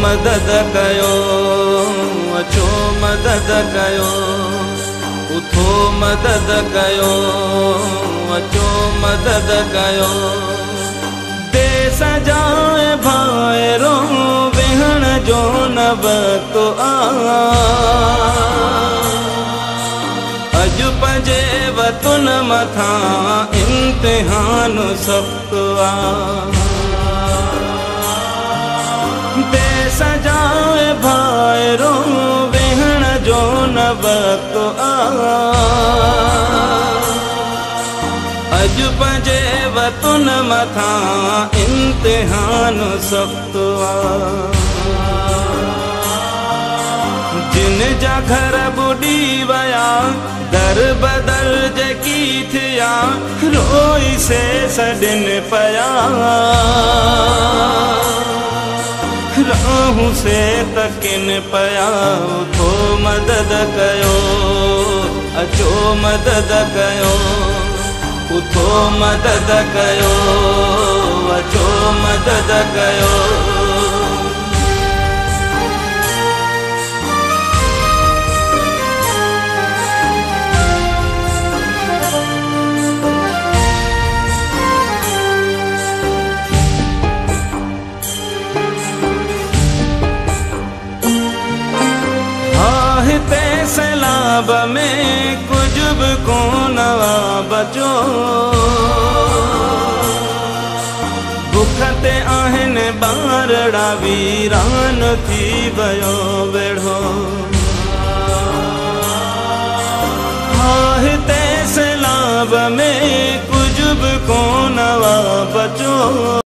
मदद कयो, अचो मदद कयो, उथो मदद कयो, अचो मदद कयो। देश जाए भाइरो वेहण जो न वक्त आ, अज पंजे वतन मथा इम्तिहान सख्त आ। देश जाए भाइरो वेहण जो न वक्त आ, अज पंजे वतन मथा इम्तिहान सख्त आ। जिन जा घर बुडी वया दर बदल जेकी थिया, रोई से सडिन पया, राहू से तकिन पया। उथो मदद कयो, अचो मदद कयो, उथो मदद कयो, अचो मदद कयो। सैलाब में कुछ भी को नवा बचो, बुखते आहन बारड़ा वीरान थी वयो वेढ़ो। हिते सैलाब में कुछ भी को नवा बचो।